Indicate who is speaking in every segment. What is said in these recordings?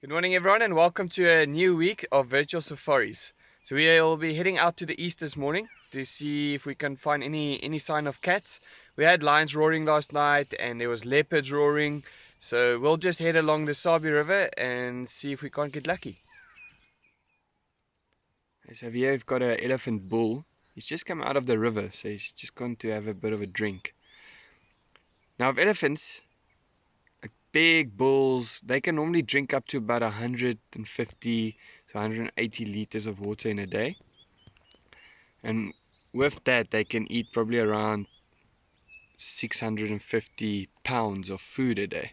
Speaker 1: Good morning everyone and welcome to a new week of virtual safaris. So we will be heading out to the east this morning to see if we can find any sign of cats. We had lions roaring last night and there was leopards roaring. So we'll just head along the Sabi River and see if we can't get lucky. So here we've got an elephant bull. He's just come out of the river, so he's just gone to have a bit of a drink. Now with elephants, big bulls, they can normally drink up to about 150 to 180 liters of water in a day. And with that, they can eat probably around 650 pounds of food a day.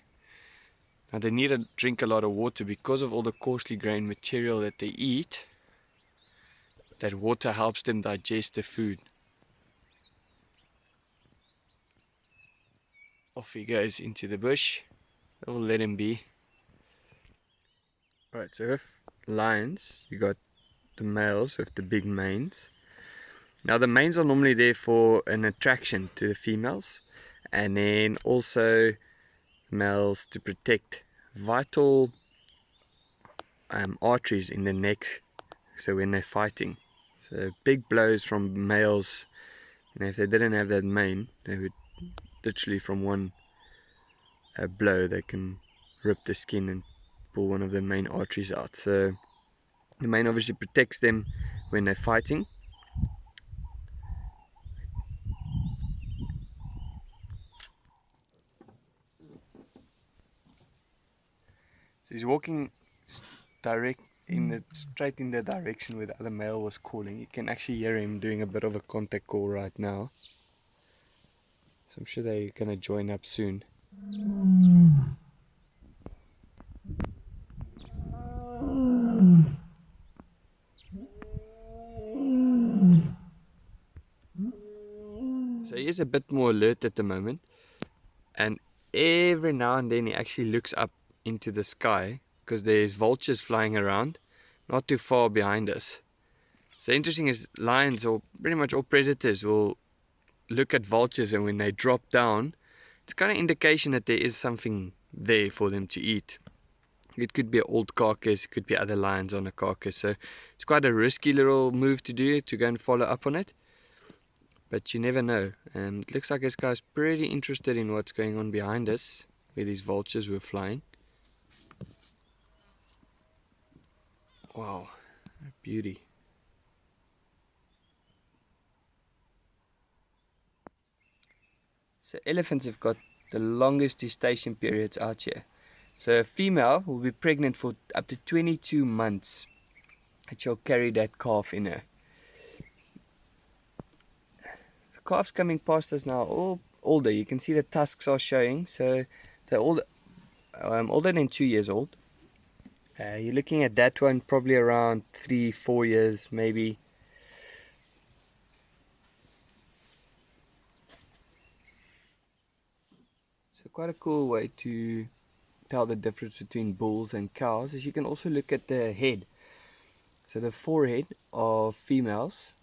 Speaker 1: Now they need to drink a lot of water because of all the coarsely grained material that they eat. That water helps them digest the food. Off he goes into the bush. We'll let him be. Right, so with lions, you got the males with the big manes. Now the manes are normally there for an attraction to the females, and then also males to protect vital arteries in the neck, so when they're fighting. So big blows from males, if they didn't have that mane, they would literally from one blow they can rip the skin and pull one of the main arteries out. So the mane obviously protects them when they're fighting. So he's walking straight in the direction where the other male was calling. You can actually hear him doing a bit of a contact call right now. So I'm sure they're gonna join up soon. So he is a bit more alert at the moment, and every now and then he actually looks up into the sky because there's vultures flying around not too far behind us. So interesting is lions, or pretty much all predators, will look at vultures, and when they drop down, it's kind of indication that there is something there for them to eat. It could be an old carcass, it could be other lions on a carcass. So it's quite a risky little move to do, to go and follow up on it. But you never know. It looks like this guy's pretty interested in what's going on behind us, where these vultures were flying. Wow, beauty. So elephants have got the longest gestation periods out here. So a female will be pregnant for up to 22 months. And she'll carry that calf in her. The calves coming past us now, all older. You can see the tusks are showing. So they're older than 2 years old. You're looking at that one probably around 3-4 years maybe. So quite a cool way to tell the difference between bulls and cows is you can also look at the head. So the forehead of females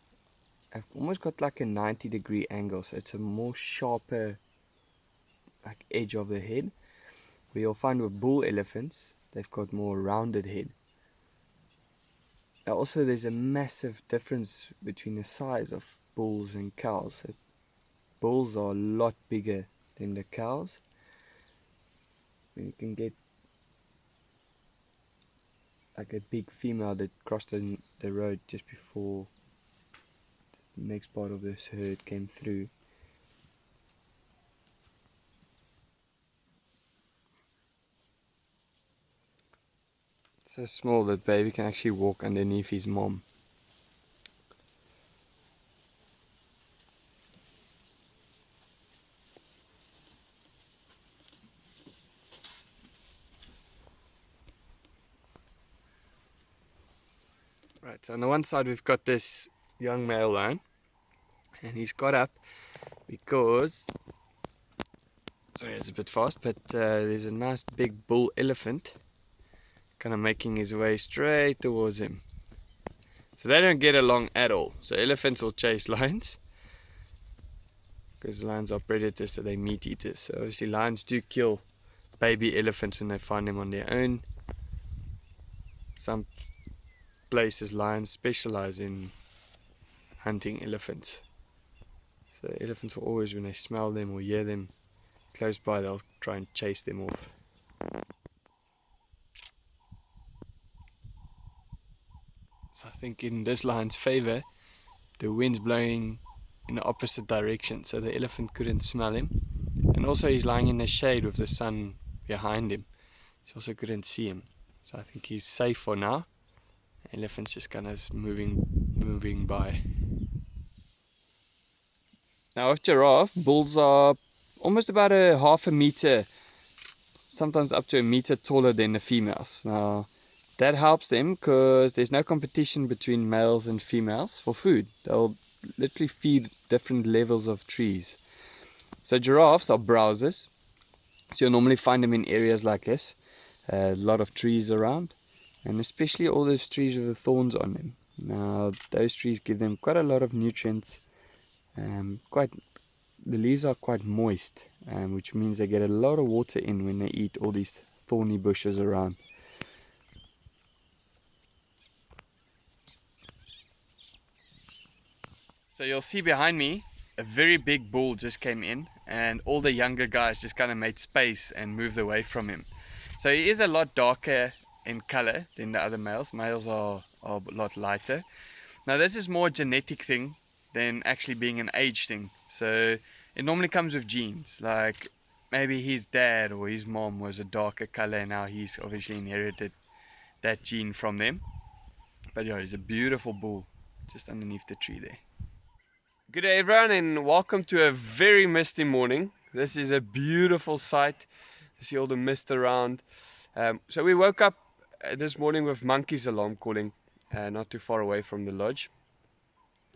Speaker 1: have almost got like a 90-degree angle, so it's a more sharper like edge of the head. Where you'll find with bull elephants, they've got more rounded head. Now also there's a massive difference between the size of bulls and cows. So bulls are a lot bigger than the cows. You can get like a big female that crossed the road just before the next part of this herd came through. It's so small that baby can actually walk underneath his mom. Right, so on the one side we've got this young male lion, and he's got up because, sorry it's a bit fast, but there's a nice big bull elephant kind of making his way straight towards him. So they don't get along at all. So elephants will chase lions because lions are predators, so they're meat eaters. So obviously lions do kill baby elephants when they find them on their own. some places lions specialize in hunting elephants. So elephants will always, when they smell them or hear them close by, they'll try and chase them off. So I think in this lion's favor, the wind's blowing in the opposite direction, so the elephant couldn't smell him. And also he's lying in the shade with the sun behind him. He also couldn't see him. So I think he's safe for now. The elephant's just kind of moving by. Now with giraffe, bulls are almost about a half a meter, sometimes up to a meter taller than the females. Now that helps them because there's no competition between males and females for food. They'll literally feed different levels of trees. So giraffes are browsers. So you'll normally find them in areas like this. A lot of trees around. And especially all those trees with the thorns on them. Now those trees give them quite a lot of nutrients. The leaves are quite moist, which means they get a lot of water in when they eat all these thorny bushes around. So you'll see behind me, a very big bull just came in, and all the younger guys just kind of made space and moved away from him. So he is a lot darker in color than the other males. Males are a lot lighter. Now this is more a genetic thing than actually being an age thing. So it normally comes with genes, like maybe his dad or his mom was a darker color and now he's obviously inherited that gene from them. But yeah, he's a beautiful bull just underneath the tree there. Good day everyone and welcome to a very misty morning. This is a beautiful sight to see all the mist around. So we woke up this morning with monkeys alarm calling not too far away from the lodge.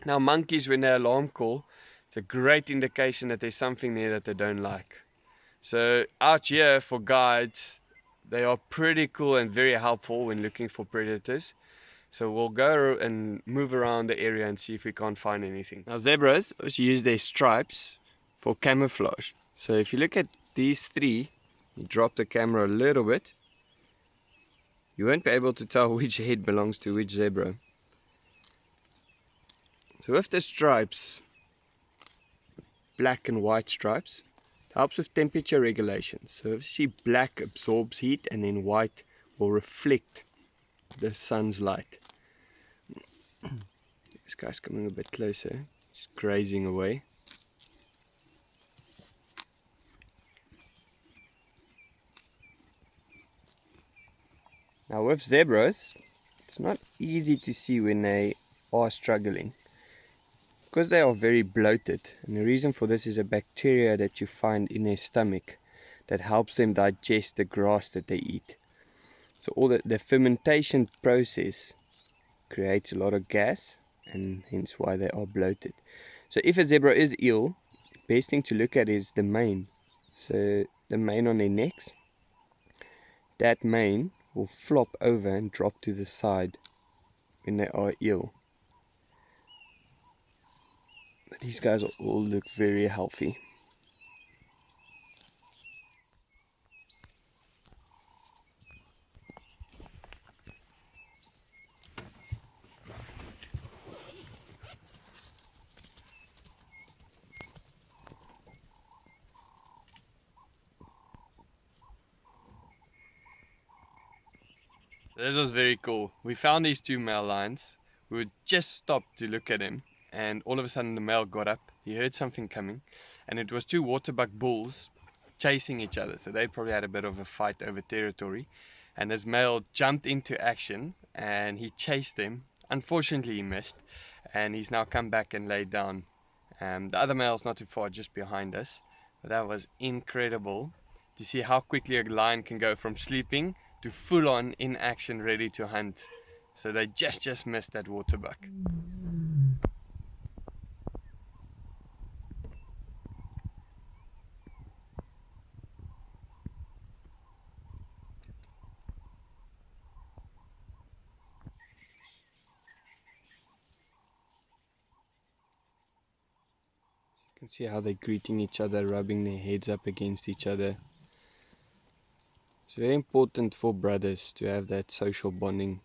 Speaker 1: Now monkeys, when they alarm call, it's a great indication that there's something there that they don't like. So out here for guides, they are pretty cool and very helpful when looking for predators. So we'll go and move around the area and see if we can't find anything. Now zebras use their stripes for camouflage. So if you look at these three, you drop the camera a little bit, you won't be able to tell which head belongs to which zebra. So with the stripes, black and white stripes, it helps with temperature regulation. So if you see black absorbs heat and then white will reflect the sun's light. This guy's coming a bit closer, just grazing away. Now with zebras, it's not easy to see when they are struggling because they are very bloated, and the reason for this is a bacteria that you find in their stomach that helps them digest the grass that they eat. So all the fermentation process creates a lot of gas, and hence why they are bloated. So if a zebra is ill, the best thing to look at is the mane. So the mane on their necks, that mane will flop over and drop to the side when they are ill. But these guys all look very healthy. This was very cool. We found these two male lions. We would just stop to look at him, and all of a sudden the male got up. He heard something coming, and it was two waterbuck bulls chasing each other. So they probably had a bit of a fight over territory. And this male jumped into action and he chased them. Unfortunately he missed, and he's now come back and laid down. The other male's not too far, just behind us. But that was incredible to see how quickly a lion can go from sleeping to full on in action, ready to hunt. So they just missed that waterbuck. You can see how they're greeting each other, rubbing their heads up against each other. It's very important for brothers to have that social bonding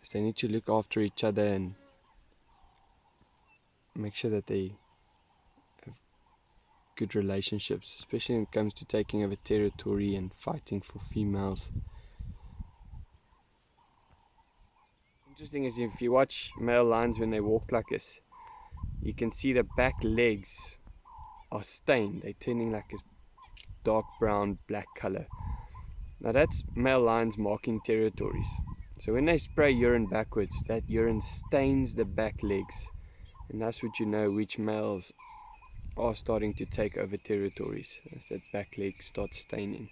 Speaker 1: So they need to look after each other and make sure that they have good relationships, especially when it comes to taking over territory and fighting for females. Interesting is if you watch male lions when they walk like this, you can see the back legs are stained. They're turning like this dark brown black color. Now that's male lions marking territories. So when they spray urine backwards, that urine stains the back legs, and that's what you know which males are starting to take over territories, as that back leg starts staining.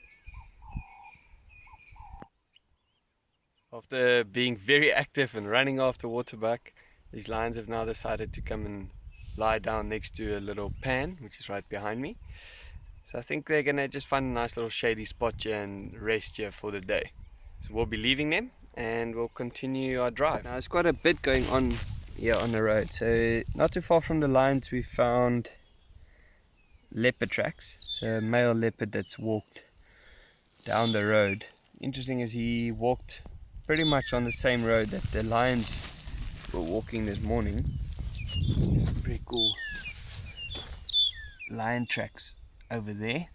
Speaker 1: After being very active and running after waterbuck, these lions have now decided to come and lie down next to a little pan, which is right behind me. So I think they're going to just find a nice little shady spot here and rest here for the day. So we'll be leaving them and we'll continue our drive. Now there's quite a bit going on here on the road. So not too far from the lions we found leopard tracks. So a male leopard that's walked down the road. Interesting is he walked pretty much on the same road that the lions were walking this morning. Some pretty cool lion tracks over there,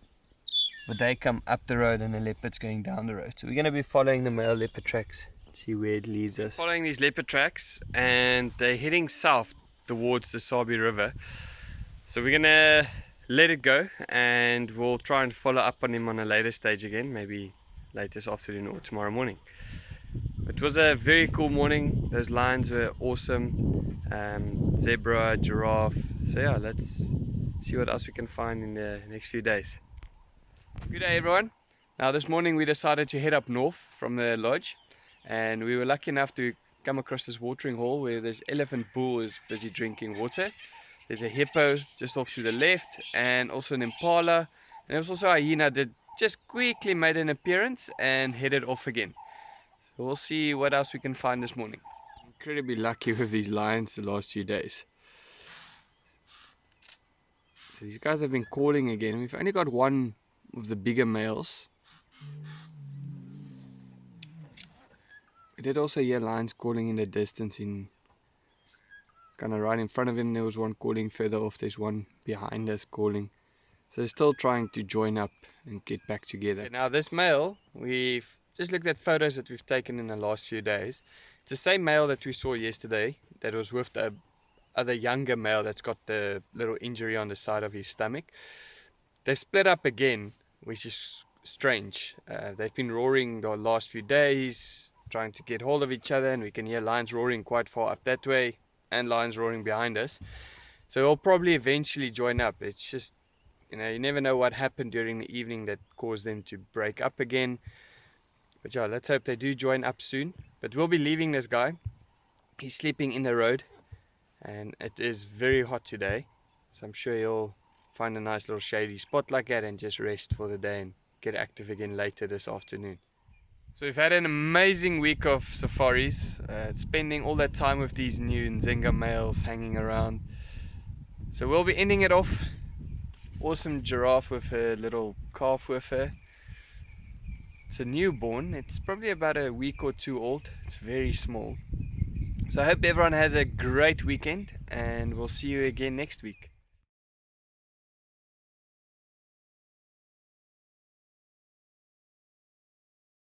Speaker 1: but they come up the road and the leopard's going down the road. So we're going to be following the male leopard tracks, see where it leads us. Following these leopard tracks, and they're heading south towards the Sabi River. So we're going to let it go and we'll try and follow up on him on a later stage again, maybe late this afternoon or tomorrow morning. It was a very cool morning. Those lions were awesome. Zebra, giraffe. So yeah, let's see what else we can find in the next few days. Good day everyone. Now this morning we decided to head up north from the lodge, and we were lucky enough to come across this watering hole where this elephant bull is busy drinking water. There's a hippo just off to the left, and also an impala, and there was also a hyena that just quickly made an appearance and headed off again. So we'll see what else we can find this morning. Incredibly lucky with these lions the last few days. So these guys have been calling again. We've only got one of the bigger males. We did also hear lions calling in the distance, in kind of right in front of him. There was one calling further off. There's one behind us calling. So they're still trying to join up and get back together. Now this male, we've just looked at photos that we've taken in the last few days. It's the same male that we saw yesterday that was with the other younger male that's got the little injury on the side of his stomach. They've split up again, which is strange. They've been roaring the last few days, trying to get hold of each other, and we can hear lions roaring quite far up that way and lions roaring behind us. So we'll probably eventually join up. It's just, you never know what happened during the evening that caused them to break up again. But yeah, let's hope they do join up soon. But we'll be leaving this guy. He's sleeping in the road, and it is very hot today, so I'm sure he'll find a nice little shady spot like that and just rest for the day and get active again later this afternoon. So we've had an amazing week of safaris, spending all that time with these new Nzenga males hanging around. So we'll be ending it off. Awesome giraffe with her little calf with her. It's a newborn. It's probably about a week or two old. It's very small. So I hope everyone has a great weekend, and we'll see you again next week.